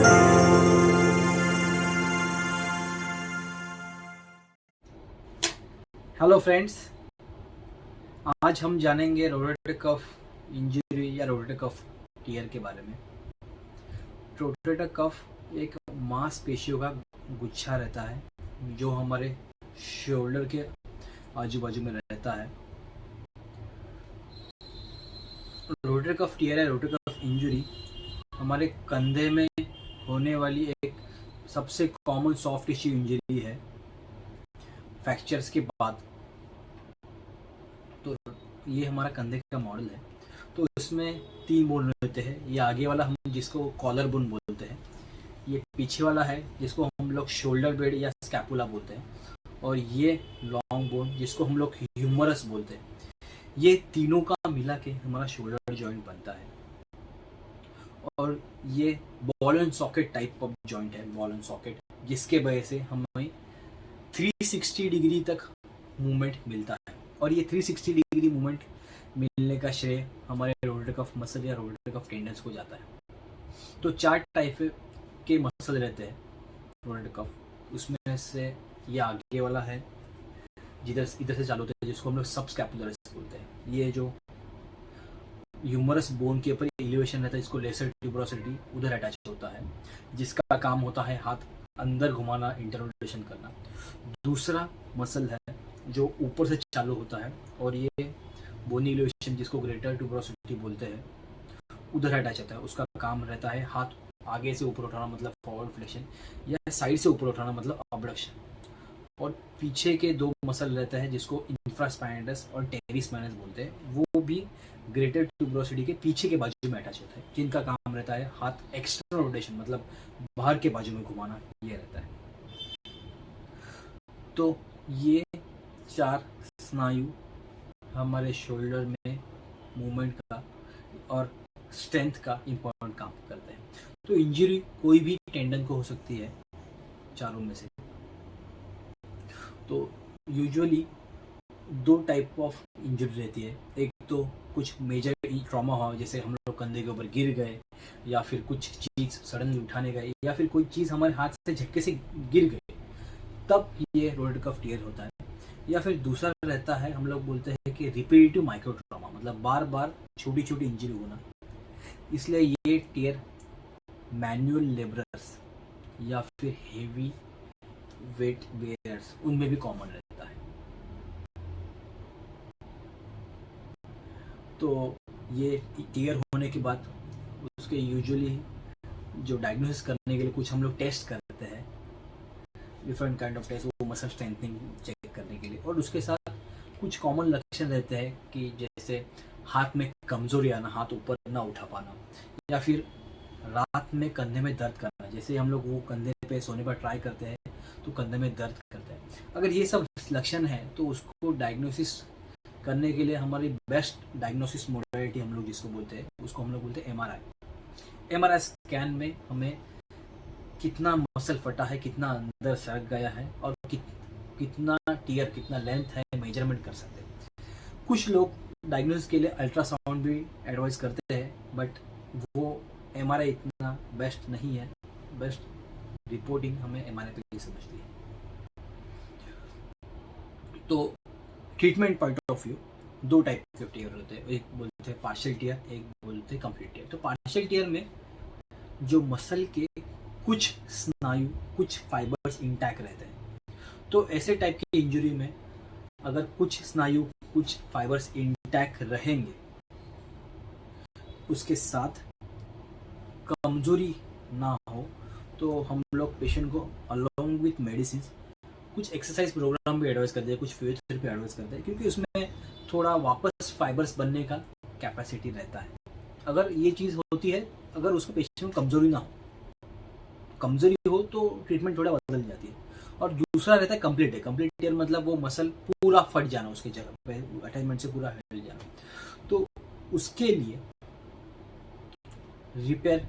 Hello friends, आज हम जानेंगे रोटेटर कफ इंजरी या रोटेटर कफ टियर के बारे में। रोटेटर कफ एक मांसपेशियों का गुच्छा रहता है जो हमारे शोल्डर के आजू बाजू में रहता है। रोटेटर कफ टियर या रोटेटर कफ इंजरी हमारे कंधे में होने वाली एक सबसे कॉमन सॉफ्ट टिश्यू इंजरी है फ्रैक्चर्स के बाद। तो ये हमारा कंधे का मॉडल है। तो इसमें 3 बोन रहते हैं। ये आगे वाला हम जिसको कॉलर बोन बोलते हैं, ये पीछे वाला है जिसको हम लोग शोल्डर ब्लेड या स्कैपुला बोलते हैं, और ये लॉन्ग बोन जिसको हम लोग ह्यूमरस बोलते हैं। ये तीनों का मिला के हमारा शोल्डर जॉइंट बनता है, और ये ball and socket type of joint है, बॉल एंड सॉकेट, जिसके वजह से हमें 360 डिग्री तक मूवमेंट मिलता है। और ये 360 डिग्री मूवमेंट मिलने का श्रेय हमारे रोटेटर कफ मसल या रोटेटर कफ टेंडन्स को जाता है। तो 4 टाइप के मसल रहते हैं रोटेटर कफ। उसमें से ये आगे वाला है जिधर इधर से चालू होता है, जिसको हम लोग सब स्कैपुलरिस बोलते हैं। ये जो ह्यूमरस बोन के ऊपर एलिवेशन रहता है, इसको लेसर ट्यूबरोसिटी उधर अटैच होता है, जिसका काम होता है हाथ अंदर घुमाना, इंटररोटेशन करना। दूसरा मसल है जो ऊपर से चालू होता है, और ये बोनी एलिवेशन जिसको ग्रेटर ट्यूबरोसिटी बोलते हैं उधर अटैच होता है। उसका काम रहता है हाथ आगे से ऊपर उठाना, मतलब फॉरवर्ड फ्लेक्शन, या साइड से ऊपर उठाना, मतलब अबडक्शन। और पीछे के 2 मसल रहते हैं जिसको इंफ्रास्पाइनस और टेरिस माइनस बोलते हैं। वो भी ग्रेटर ट्यूबरोसिटी के पीछे के बाजू में अटैच होता है, जिनका काम रहता है हाथ एक्सटर्नल रोटेशन, मतलब बाहर के बाजू में घुमाना, ये रहता है। तो ये 4 स्नायु हमारे शोल्डर में मूवमेंट का और स्ट्रेंथ का इम्पोर्टेंट काम करते हैं। तो इंजरी कोई भी टेंडन को हो सकती है, चारों में से। तो यूजुअली 2 टाइप ऑफ इंजरी रहती है। एक तो कुछ मेजर ट्रॉमा हुआ, जैसे हम लोग कंधे के ऊपर गिर गए, या फिर कुछ चीज़ सडनली उठाने गए, या फिर कोई चीज़ हमारे हाथ से झटके से गिर गई, तब ये रोटेटर कफ टियर होता है। या फिर दूसरा रहता है, हम लोग बोलते हैं कि रिपीटेटिव माइक्रो ट्रॉमा, मतलब बार बार छोटी छोटी इंजरी होना। इसलिए ये टियर मैनुअल लेबरर्स या फिर हेवी वेट बेयर्स, उनमें भी कॉमन रहता है। तो ये टियर होने के बाद उसके यूजुअली जो डायग्नोसिस करने के लिए कुछ हम लोग टेस्ट करते हैं, डिफरेंट काइंड ऑफ टेस्ट, वो मसल स्ट्रेंथनिंग चेक करने के लिए। और उसके साथ कुछ कॉमन लक्षण रहते हैं कि जैसे हाथ में कमजोरी आना, हाथ ऊपर ना उठा पाना, या फिर रात में कंधे में दर्द करना। जैसे हम लोग वो कंधे पे सोने पर ट्राई करते हैं तो कंधे में दर्द करता है। अगर ये सब लक्षण है तो उसको डायग्नोसिस करने के लिए हमारी बेस्ट डायग्नोसिस मोडालिटी हम लोग जिसको बोलते हैं, उसको हम लोग बोलते हैं एमआरआई। एमआरआई स्कैन में हमें कितना मसल फटा है, कितना अंदर सरक गया है, और कितना टियर, कितना लेंथ है, मेजरमेंट कर सकते हैं। कुछ लोग डायग्नोसिस के लिए अल्ट्रासाउंड भी एडवाइस करते हैं, बट वो एमआरआई इतना बेस्ट नहीं है। बेस्ट रिपोर्टिंग हमें एमआरआई पे ही समझती है। तो treatment point of view 2 type के टियर होते हैं, एक बोलते हैं पार्शियल टियर, एक बोलते हैं कंप्लीट टियर। तो पार्शियल टियर में जो मसल के कुछ स्नायु, कुछ फाइबर्स इंटैक्ट रहते हैं। तो ऐसे टाइप की इंजरी में अगर कुछ स्नायु, कुछ फाइबर्स इंटैक्ट रहेंगे, उसके साथ कमजोरी ना हो, तो हम लोग पेशेंट को अलोंग विथ मेडिसिन कुछ एक्सरसाइज प्रोग्राम भी एडवाइस करते हैं, कुछ फिजियोथेरेपी एडवाइस करते हैं, क्योंकि उसमें थोड़ा वापस फाइबर्स बनने का कैपेसिटी रहता है। अगर ये चीज़ होती है, अगर उसको पेशेंट में कमजोरी ना हो, कमजोरी हो तो ट्रीटमेंट थोड़ा बदल जाती है। और दूसरा रहता है कंप्लीट टियर। कंप्लीट टियर मतलब वो मसल पूरा फट जाना, उसकी जगह पे अटैचमेंट से पूरा हिल जाना। तो उसके लिए रिपेयर,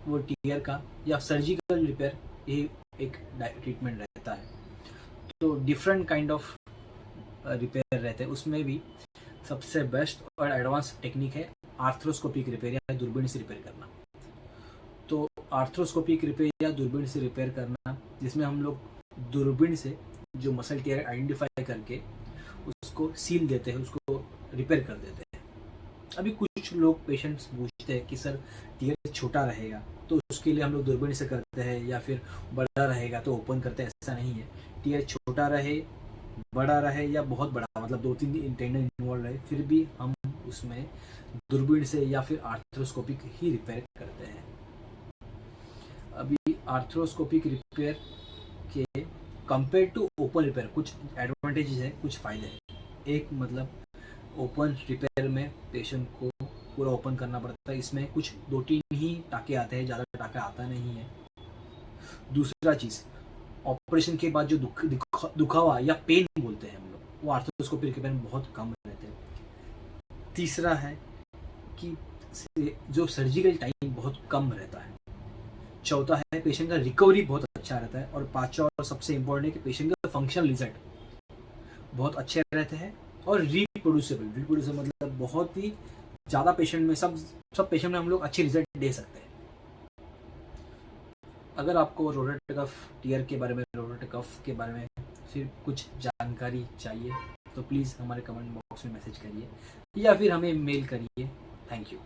वो टियर का या सर्जिकल रिपेयर, ये एक ट्रीटमेंट रहता है। तो डिफरेंट काइंड ऑफ रिपेयर रहते हैं। उसमें भी सबसे बेस्ट और एडवांस टेक्निक है आर्थ्रोस्कोपिक रिपेयर या दूरबीन से रिपेयर करना। तो आर्थ्रोस्कोपिक रिपेयर या दूरबीन से रिपेयर करना, जिसमें हम लोग दूरबीन से जो मसल टियर आइडेंटिफाई करके उसको सील देते हैं, उसको रिपेयर कर देते हैं। अभी कुछ लोग पेशेंट्स पूछते हैं कि सर टियर छोटा रहेगा तो उसके लिए हम लोग दूरबीन से करते हैं, या फिर बड़ा रहेगा तो ओपन करते हैं। ऐसा नहीं है, टियर छोटा रहे, बड़ा रहे या बहुत बड़ा, मतलब 2-3 टेंडन इन्वॉल्व रहे, फिर भी हम उसमें दूरबीन से या फिर आर्थ्रोस्कोपिक ही रिपेयर करते हैं। अभी आर्थ्रोस्कोपिक रिपेयर के कंपेयर टू ओपन रिपेयर कुछ एडवांटेजेस है, कुछ फ़ायदे हैं। एक मतलब ओपन रिपेयर में पेशेंट को पूरा ओपन करना पड़ता है, इसमें कुछ 2-3 ही टाँके आते हैं, ज़्यादा टाँका आता नहीं है। दूसरा चीज़, ऑपरेशन के बाद जो दुखावा या पेन बोलते हैं हम लोग, वो आर्थ्रोस्कोपिक रिपेयर में बहुत कम रहते हैं। तीसरा है कि जो सर्जिकल टाइम बहुत कम रहता है। चौथा है पेशेंट का रिकवरी बहुत अच्छा रहता है। और पांचवा और सबसे इम्पोर्टेंट है कि पेशेंट का फंक्शनल रिजल्ट बहुत अच्छे रहते हैं। और रिप्रोड्यूसेबल मतलब बहुत ही ज़्यादा पेशेंट में सब पेशेंट में हम लोग अच्छे रिजल्ट दे सकते हैं। अगर आपको रोटेटर कफ टियर के बारे में, रोटेटर कफ के बारे में फिर कुछ जानकारी चाहिए तो प्लीज़ हमारे कमेंट बॉक्स में मैसेज करिए या फिर हमें मेल करिए। Thank you.